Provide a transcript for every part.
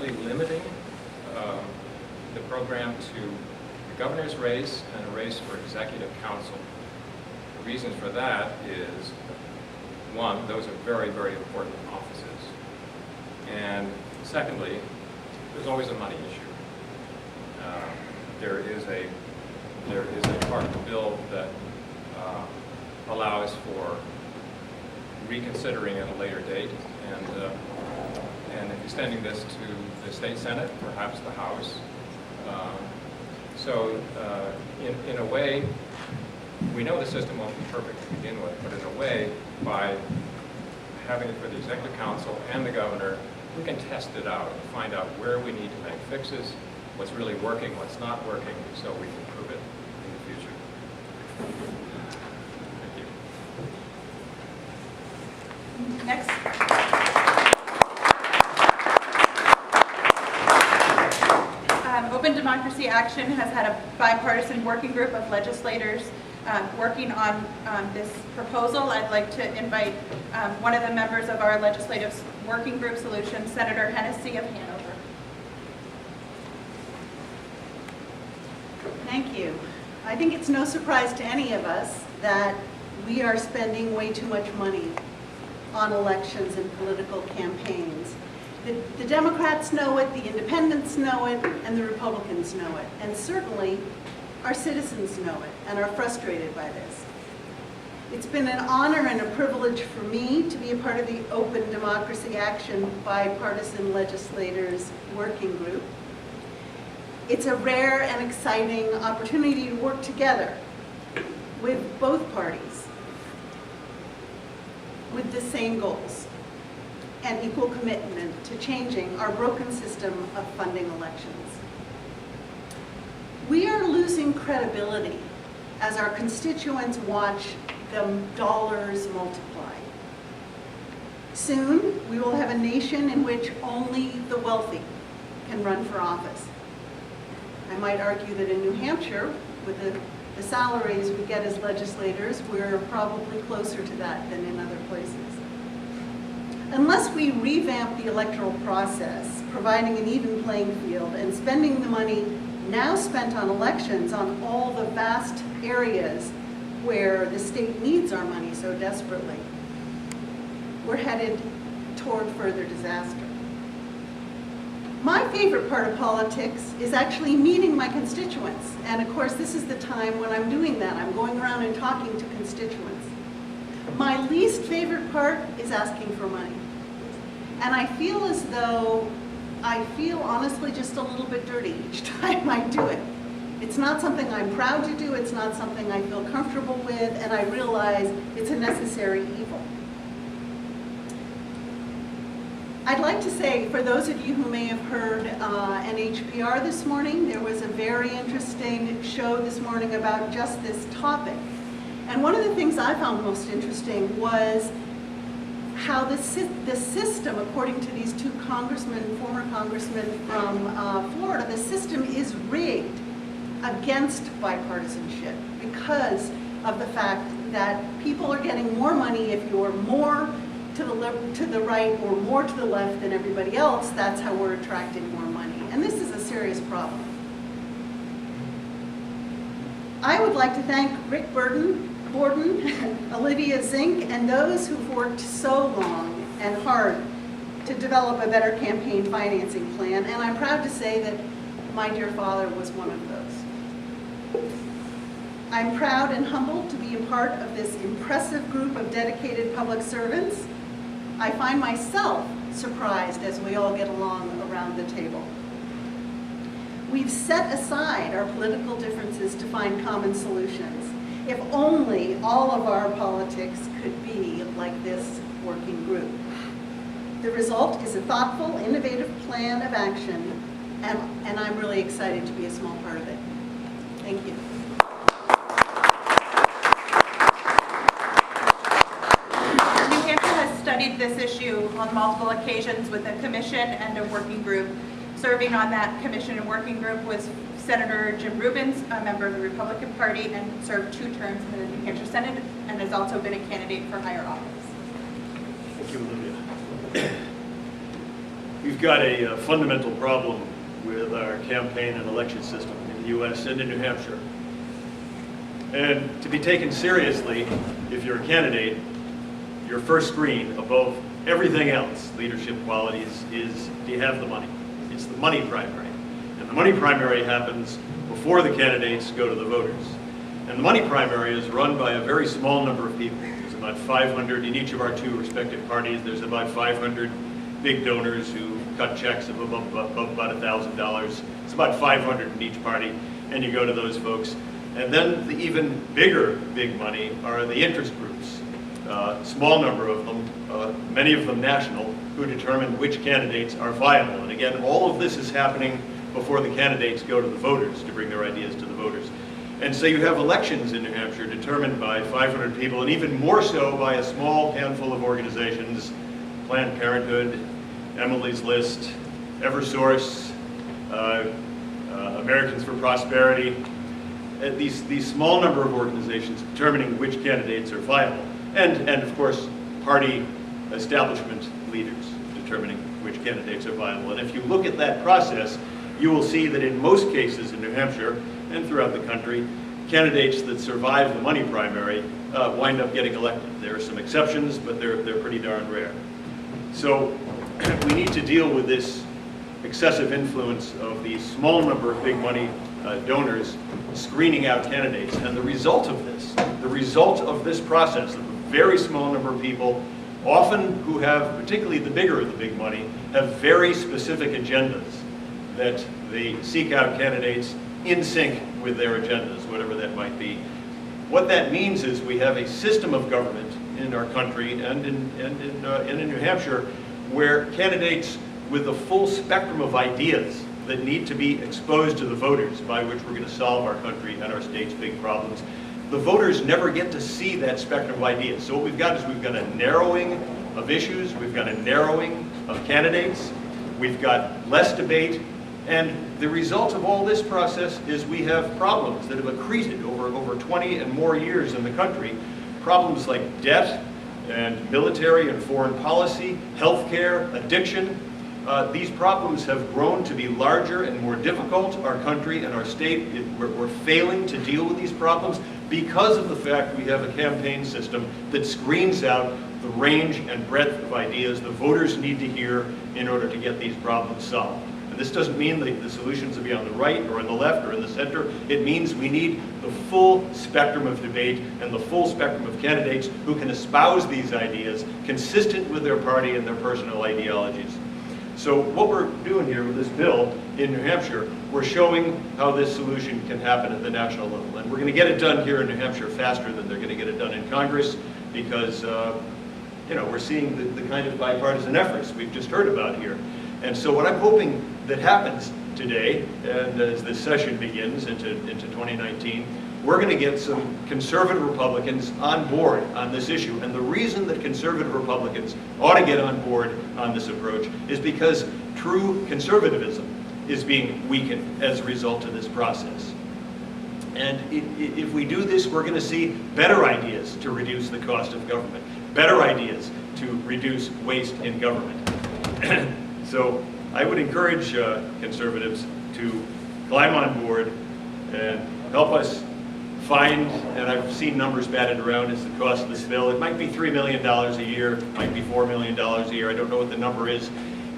slightly limiting the program to the governor's race and a race for executive council. The reason for that is, one, those are very, very important offices. And secondly, there's always a money issue. There is a part of the bill that allows for reconsidering at a later date and extending this to the state senate, perhaps the House. So in a way, we know the system won't be perfect to begin with, but in a way, by having it for the Executive Council and the Governor, we can test it out and find out where we need to make fixes, what's really working, what's not working, so we can improve it in the future. Thank you. Next. Open Democracy Action has had a bipartisan working group of legislators working on this proposal. I'd like to invite one of the members of our Legislative Working Group Solution, Senator Hennessy of Hanover. Thank you. I think it's no surprise to any of us that we are spending way too much money on elections and political campaigns. The Democrats know it, the independents know it, and the Republicans know it. And certainly, our citizens know it and are frustrated by this. It's been an honor and a privilege for me to be a part of the Open Democracy Action Bipartisan Legislators Working Group. It's a rare and exciting opportunity to work together with both parties with the same goals and equal commitment to changing our broken system of funding elections. We are losing credibility as our constituents watch the dollars multiply. Soon, we will have a nation in which only the wealthy can run for office. I might argue that in New Hampshire, with the salaries we get as legislators, we're probably closer to that than in other places. Unless we revamp the electoral process, providing an even playing field and spending the money now spent on elections on all the vast areas where the state needs our money so desperately, we're headed toward further disaster. My favorite part of politics is actually meeting my constituents. And of course, this is the time when I'm doing that. I'm going around and talking to constituents. My least favorite part is asking for money. And I feel as though I feel honestly just a little bit dirty each time I do it. It's not something I'm proud to do, it's not something I feel comfortable with, and I realize it's a necessary evil. I'd like to say, for those of you who may have heard NHPR this morning, there was a very interesting show this morning about just this topic. And one of the things I found most interesting was how the system, according to these two congressmen, former congressmen from Florida, the system is rigged against bipartisanship because of the fact that people are getting more money if you're more to the right or more to the left than everybody else. That's how we're attracting more money. And this is a serious problem. I would like to thank Rick Borden, Olivia Zink, and those who've worked so long and hard to develop a better campaign financing plan, and I'm proud to say that my dear father was one of those. I'm proud and humbled to be a part of this impressive group of dedicated public servants. I find myself surprised as we all get along around the table. We've set aside our political differences to find common solutions. If only all of our politics could be like this working group. The result is a thoughtful, innovative plan of action, and I'm really excited to be a small part of it. Thank you. New Hampshire has studied this issue on multiple occasions with a commission and a working group. Serving on that commission and working group was Senator Jim Rubens, a member of the Republican Party, and served 2 terms in the New Hampshire Senate, and has also been a candidate for higher office. Thank you, Olivia. We've got a fundamental problem with our campaign and election system in the U.S. and in New Hampshire. And to be taken seriously, if you're a candidate, your first screen above everything else, leadership qualities, is do you have the money? It's the money primary. And the money primary happens before the candidates go to the voters. And the money primary is run by a very small number of people. There's about 500 in each of our two respective parties. There's about 500 big donors who cut checks of about $1,000. It's about 500 in each party, and you go to those folks. And then the even bigger big money are the interest groups. Small number of them, many of them national, who determine which candidates are viable. And again, all of this is happening before the candidates go to the voters to bring their ideas to the voters. And so you have elections in New Hampshire determined by 500 people, and even more so by a small handful of organizations, Planned Parenthood, Emily's List, Eversource, Americans for Prosperity, these small number of organizations determining which candidates are viable. And of course, party establishment leaders determining which candidates are viable. And if you look at that process, you will see that in most cases in New Hampshire and throughout the country, candidates that survive the money primary wind up getting elected. There are some exceptions, but they're pretty darn rare. So we need to deal with this excessive influence of the small number of big money donors screening out candidates. And the result of this process, of a very small number of people, often who have, particularly the bigger of the big money, have very specific agendas that they seek out candidates in sync with their agendas, whatever that might be. What that means is we have a system of government in our country and in New Hampshire where candidates with a full spectrum of ideas that need to be exposed to the voters by which we're going to solve our country and our state's big problems. The voters never get to see that spectrum of ideas. So what we've got is we've got a narrowing of issues, we've got a narrowing of candidates, we've got less debate, and the result of all this process is we have problems that have accreted over 20 and more years in the country. Problems like debt and military and foreign policy, healthcare, addiction. These problems have grown to be larger and more difficult. Our country and our state, we're failing to deal with these problems because of the fact we have a campaign system that screens out the range and breadth of ideas the voters need to hear in order to get these problems solved. And this doesn't mean that the solutions will be on the right or on the left or in the center. It means we need the full spectrum of debate and the full spectrum of candidates who can espouse these ideas consistent with their party and their personal ideologies. So what we're doing here with this bill in New Hampshire, we're showing how this solution can happen at the national level. And we're going to get it done here in New Hampshire faster than they're going to get it done in Congress because we're seeing the kind of bipartisan efforts we've just heard about here. And so what I'm hoping that happens today, and as this session begins into 2019, we're going to get some conservative Republicans on board on this issue. And the reason that conservative Republicans ought to get on board on this approach is because true conservatism is being weakened as a result of this process. And if we do this, we're going to see better ideas to reduce the cost of government, better ideas to reduce waste in government. So I would encourage conservatives to climb on board and help us find, and I've seen numbers batted around as the cost of this bill. It might be $3 million a year, it might be $4 million a year, I don't know what the number is.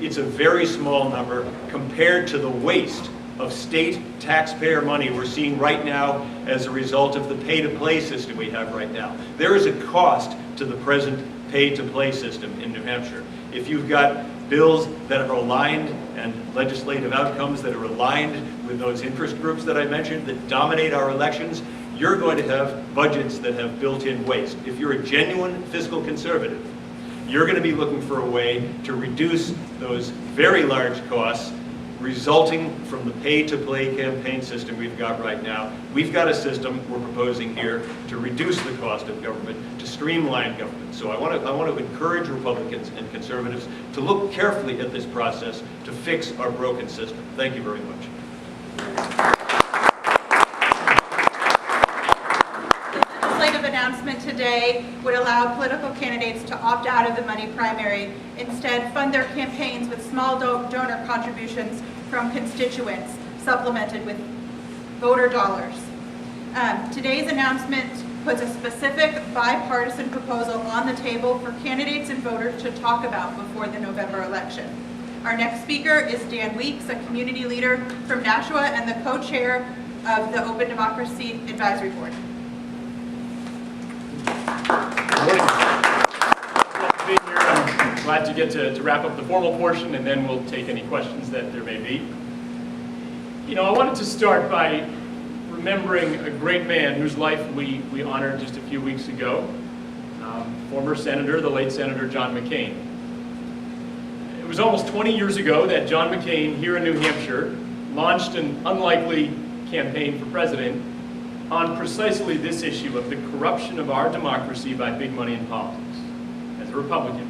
It's a very small number compared to the waste of state taxpayer money we're seeing right now as a result of the pay-to-play system we have right now. There is a cost to the present pay-to-play system in New Hampshire. If you've got bills that are aligned and legislative outcomes that are aligned with those interest groups that I mentioned that dominate our elections, you're going to have budgets that have built-in waste. If you're a genuine fiscal conservative, you're going to be looking for a way to reduce those very large costs resulting from the pay-to-play campaign system we've got right now. We've got a system we're proposing here to reduce the cost of government, to streamline government. So I want to encourage Republicans and conservatives to look carefully at this process to fix our broken system. Thank you very much. Legislative announcement today. today would allow political candidates to opt out of the money primary, instead fund their campaigns with small donor contributions from constituents, supplemented with voter dollars. Today's announcement puts a specific bipartisan proposal on the table for candidates and voters to talk about before the November election. Our next speaker is Dan Weeks, a community leader from Nashua and the co-chair of the Open Democracy Advisory Board. Good morning. Glad to be here. I'm glad to get to wrap up the formal portion, and then we'll take any questions that there may be. You know, I wanted to start by remembering a great man whose life we honored just a few weeks ago, former Senator, the late Senator John McCain. It was almost 20 years ago that John McCain, here in New Hampshire, launched an unlikely campaign for president on precisely this issue of the corruption of our democracy by big money in politics, as a Republican.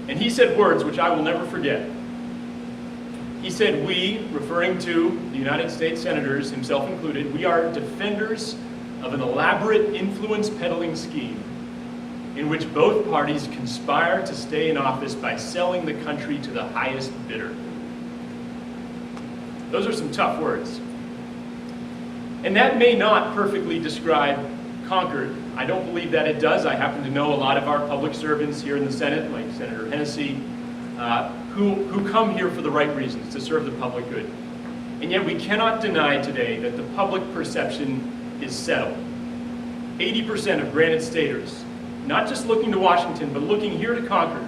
And he said words which I will never forget. He said, "We," referring to the United States senators, himself included, "we are defenders of an elaborate influence peddling scheme in which both parties conspire to stay in office by selling the country to the highest bidder." Those are some tough words. And that may not perfectly describe Concord. I don't believe that it does. I happen to know a lot of our public servants here in the Senate, like Senator Hennessy, who come here for the right reasons, to serve the public good. And yet we cannot deny today that the public perception is settled. 80% of Granite Staters, not just looking to Washington, but looking here to Concord,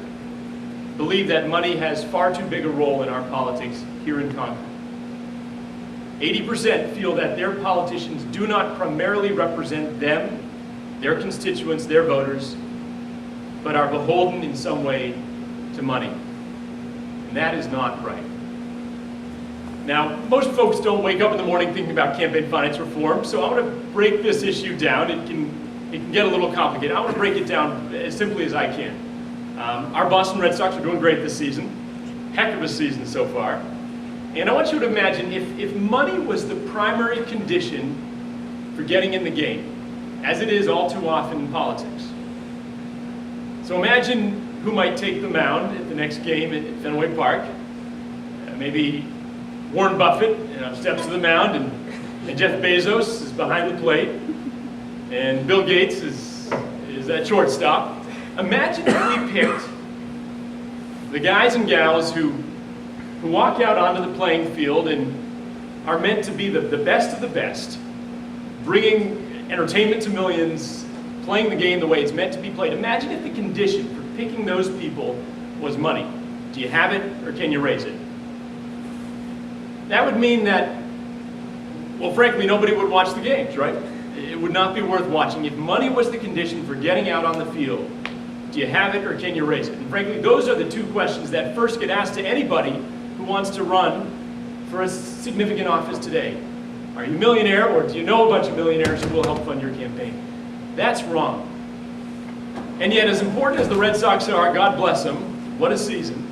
believe that money has far too big a role in our politics here in Concord. 80% feel that their politicians do not primarily represent them, their constituents, their voters, but are beholden in some way to money. And that is not right. Now, most folks don't wake up in the morning thinking about campaign finance reform, so I want to break this issue down. It can get a little complicated. I want to break it down as simply as I can. Our Boston Red Sox are doing great this season. Heck of a season so far. And I want you to imagine if money was the primary condition for getting in the game, as it is all too often in politics. So imagine who might take the mound at the next game at Fenway Park. Maybe Warren Buffett steps to the mound, and Jeff Bezos is behind the plate, and Bill Gates is at shortstop. Imagine if we picked the guys and gals who walk out onto the playing field and are meant to be the best of the best, bringing entertainment to millions, playing the game the way it's meant to be played. Imagine if the condition for picking those people was money. Do you have it, or can you raise it? That would mean that, well, frankly, nobody would watch the games, right? It would not be worth watching. If money was the condition for getting out on the field, do you have it, or can you raise it? And frankly, those are the two questions that first get asked to anybody who wants to run for a significant office today. Are you a millionaire, or do you know a bunch of millionaires who will help fund your campaign? That's wrong. And yet, as important as the Red Sox are, God bless them, what a season,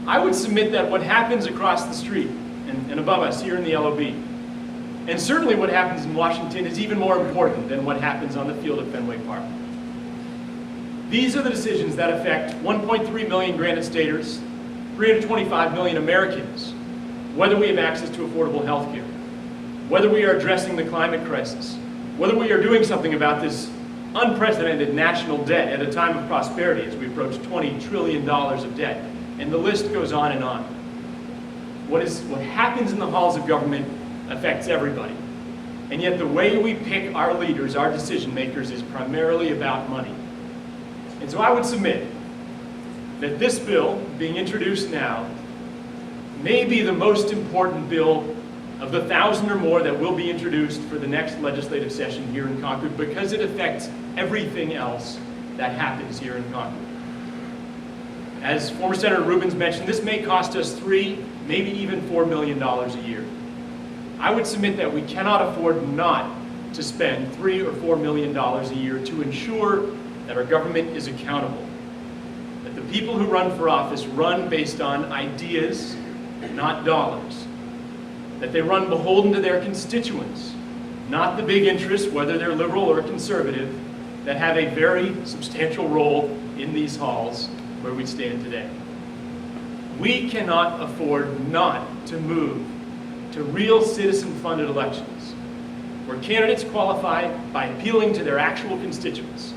I would submit that what happens across the street and above us here in the LOB, and certainly what happens in Washington, is even more important than what happens on the field at Fenway Park. These are the decisions that affect 1.3 million Granite Staters, 325 million Americans, whether we have access to affordable health care, whether we are addressing the climate crisis, whether we are doing something about this unprecedented national debt at a time of prosperity as we approach $20 trillion of debt. And the list goes on and on. What happens in the halls of government affects everybody. And yet the way we pick our leaders, our decision makers, is primarily about money. And so I would submit that this bill being introduced now may be the most important bill of the 1,000 or more that will be introduced for the next legislative session here in Concord, because it affects everything else that happens here in Concord. As former Senator Rubens mentioned, this may cost us $3, maybe even $4 million a year. I would submit that we cannot afford not to spend $3 or $4 million a year to ensure that our government is accountable, that the people who run for office run based on ideas, not dollars, that they run beholden to their constituents, not the big interests, whether they're liberal or conservative, that have a very substantial role in these halls where we stand today. We cannot afford not to move to real citizen-funded elections, where candidates qualify by appealing to their actual constituents,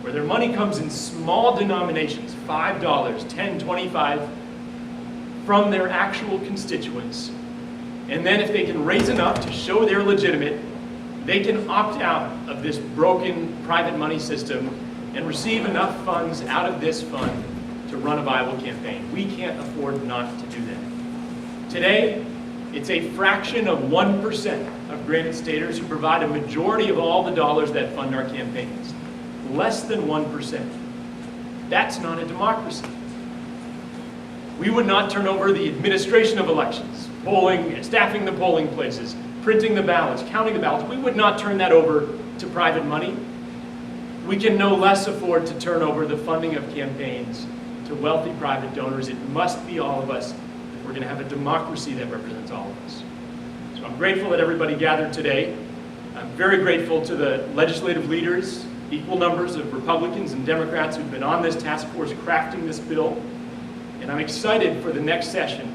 where their money comes in small denominations, $5, $10, $25, from their actual constituents. And then if they can raise enough to show they're legitimate, they can opt out of this broken private money system and receive enough funds out of this fund to run a viable campaign. We can't afford not to do that. Today, it's a fraction of 1% of granted staters who provide a majority of all the dollars that fund our campaigns. Less than 1%. That's not a democracy. We would not turn over the administration of elections, polling, staffing the polling places, printing the ballots, counting the ballots. We would not turn that over to private money. We can no less afford to turn over the funding of campaigns to wealthy private donors. It must be all of us if we're going to have a democracy that represents all of us. So I'm grateful that everybody gathered today. I'm very grateful to the legislative leaders, equal numbers of Republicans and Democrats who've been on this task force crafting this bill. And I'm excited for the next session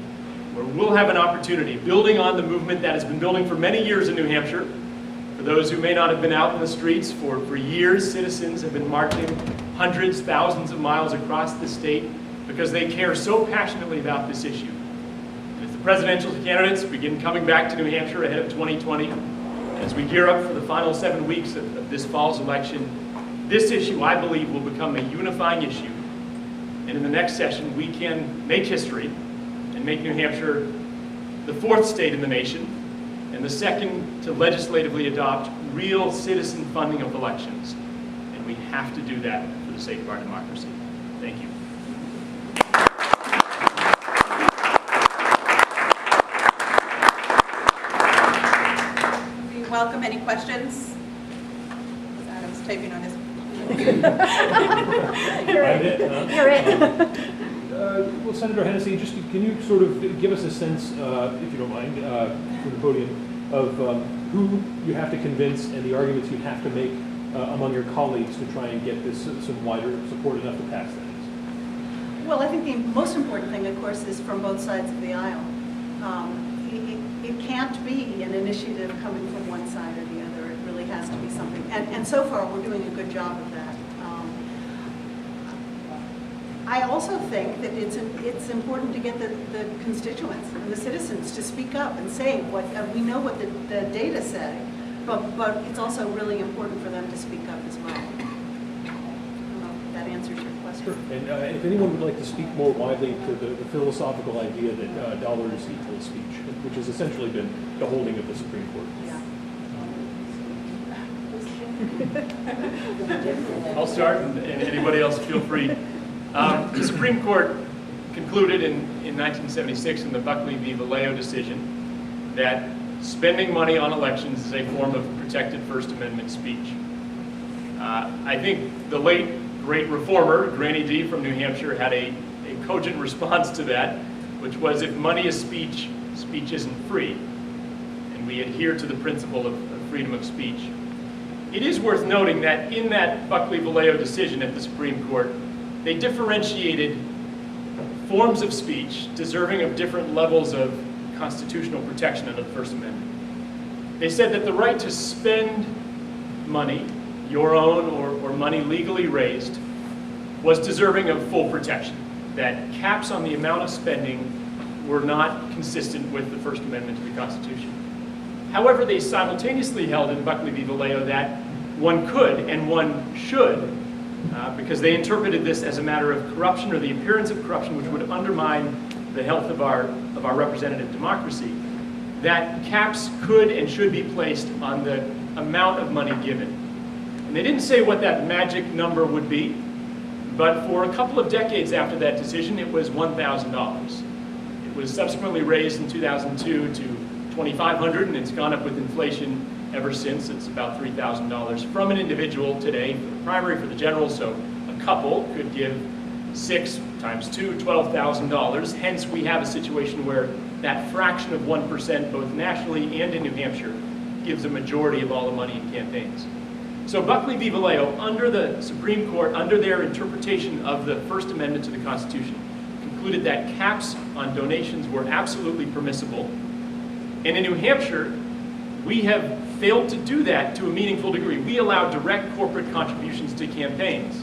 where we'll have an opportunity, building on the movement that has been building for many years in New Hampshire. For those who may not have been out in the streets for years, citizens have been marching hundreds, thousands of miles across the state because they care so passionately about this issue. And as the presidential candidates begin coming back to New Hampshire ahead of 2020, as we gear up for the final 7 weeks of this fall's election, this issue, I believe, will become a unifying issue. And in the next session, we can make history and make New Hampshire the 4th state in the nation and the 2nd to legislatively adopt real citizen funding of elections. And we have to do that for the sake of our democracy. Thank you. We welcome any questions. Adam's typing on his. You're it. Well, Senator Hennessy, just can you sort of give us a sense, if you don't mind, from the podium, of who you have to convince and the arguments you have to make among your colleagues to try and get this some wider support enough to pass that? Well, I think the most important thing, of course, is from both sides of the aisle. It can't be an initiative coming from one side or the other. It really has to be something. And so far, we're doing a good job of that. I also think that it's important to get the constituents and the citizens to speak up and say what we know what the data say, but it's also really important for them to speak up as well. I don't know if that answers your question. Sure. And if anyone would like to speak more widely to the philosophical idea that dollars equal speech, which has essentially been the holding of the Supreme Court. Yeah. I'll start, and anybody else feel free. The Supreme Court concluded in 1976 in the Buckley v. Vallejo decision that spending money on elections is a form of protected First Amendment speech. I think the late great reformer, Granny D from New Hampshire, had a cogent response to that, which was if money is speech, speech isn't free. And we adhere to the principle of freedom of speech. It is worth noting that in that Buckley-Vallejo decision at the Supreme Court, they differentiated forms of speech deserving of different levels of constitutional protection under the First Amendment. They said that the right to spend money, your own or money legally raised, was deserving of full protection, that caps on the amount of spending were not consistent with the First Amendment to the Constitution. However, they simultaneously held in Buckley v. Vallejo that one could and one should, because they interpreted this as a matter of corruption or the appearance of corruption, which would undermine the health of our representative democracy, that caps could and should be placed on the amount of money given. And they didn't say what that magic number would be, but for a couple of decades after that decision, it was $1,000. It was subsequently raised in 2002 to $2,500, and it's gone up with inflation ever since. It's about $3,000 from an individual today for the primary, for the general, so a couple could give 6 times 2, $12,000. Hence, we have a situation where that fraction of 1%, both nationally and in New Hampshire, gives a majority of all the money in campaigns. So Buckley v. Vallejo, under the Supreme Court, under their interpretation of the First Amendment to the Constitution, concluded that caps on donations were absolutely permissible. And in New Hampshire, we have failed to do that to a meaningful degree. We allow direct corporate contributions to campaigns.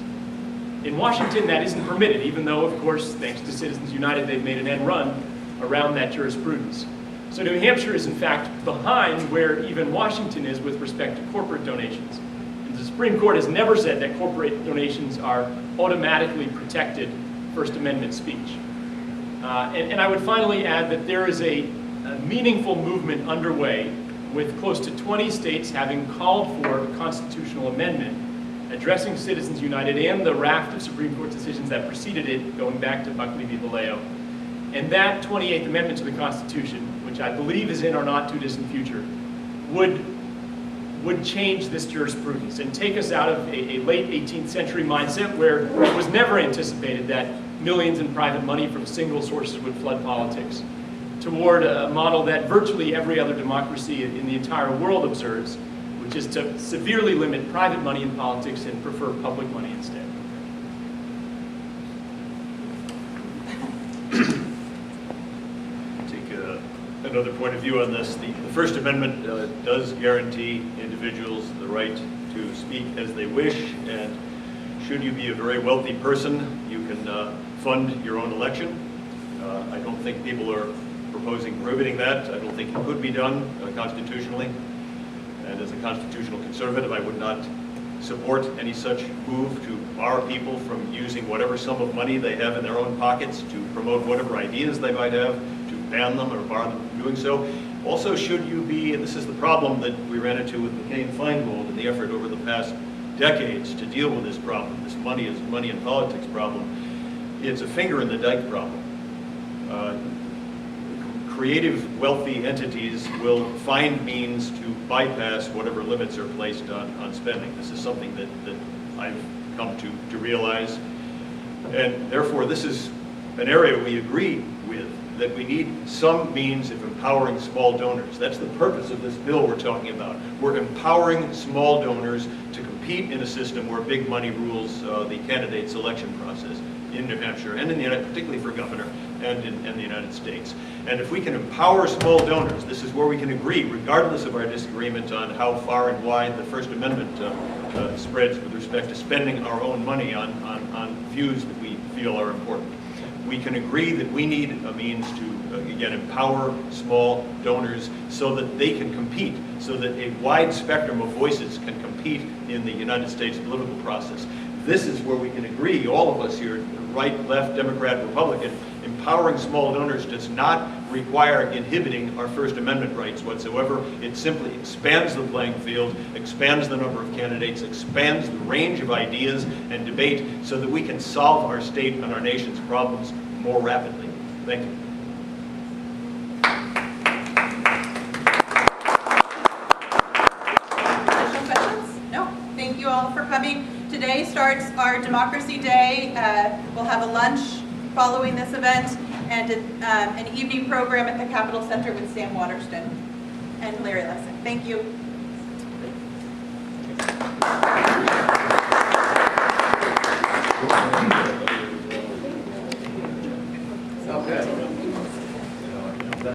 In Washington, that isn't permitted, even though, of course, thanks to Citizens United, they've made an end run around that jurisprudence. So New Hampshire is, in fact, behind where even Washington is with respect to corporate donations. And the Supreme Court has never said that corporate donations are automatically protected First Amendment speech. And I would finally add that there is a meaningful movement underway with close to 20 states having called for a constitutional amendment addressing Citizens United and the raft of Supreme Court decisions that preceded it, going back to Buckley v. Vallejo. And that 28th Amendment to the Constitution, which I believe is in our not too distant future, would change this jurisprudence and take us out of a late 18th century mindset where it was never anticipated that millions in private money from single sources would flood politics, toward a model that virtually every other democracy in the entire world observes, which is to severely limit private money in politics and prefer public money instead. Take another point of view on this. The First Amendment does guarantee individuals the right to speak as they wish, and should you be a very wealthy person, you can fund your own election. I don't think people are proposing prohibiting that. I don't think it could be done constitutionally. And as a constitutional conservative, I would not support any such move to bar people from using whatever sum of money they have in their own pockets to promote whatever ideas they might have, to ban them or bar them from doing so. Also, should you be, and this is the problem that we ran into with McCain-Feingold and the effort over the past decades to deal with this problem, this money in politics problem, it's a finger in the dike problem. Creative, wealthy entities will find means to bypass whatever limits are placed on spending. This is something that I've come to realize. And therefore, this is an area we agree with, that we need some means of empowering small donors. That's the purpose of this bill we're talking about. We're empowering small donors to compete in a system where big money rules the candidate selection process in New Hampshire and in the United, particularly for governor and in the United States. And if we can empower small donors, this is where we can agree, regardless of our disagreement on how far and wide the First Amendment spreads with respect to spending our own money on views that we feel are important. We can agree that we need a means to, again, empower small donors so that they can compete, so that a wide spectrum of voices can compete in the United States political process. This is where we can agree, all of us here, right, left, Democrat, Republican, empowering small donors does not require inhibiting our First Amendment rights whatsoever. It simply expands the playing field, expands the number of candidates, expands the range of ideas and debate so that we can solve our state and our nation's problems more rapidly. Thank you. Additional questions? No. Thank you all for coming. Today starts our Democracy Day. We'll have a lunch following this event and an evening program at the Capitol Center with Sam Waterston and Larry Lessig. Thank you.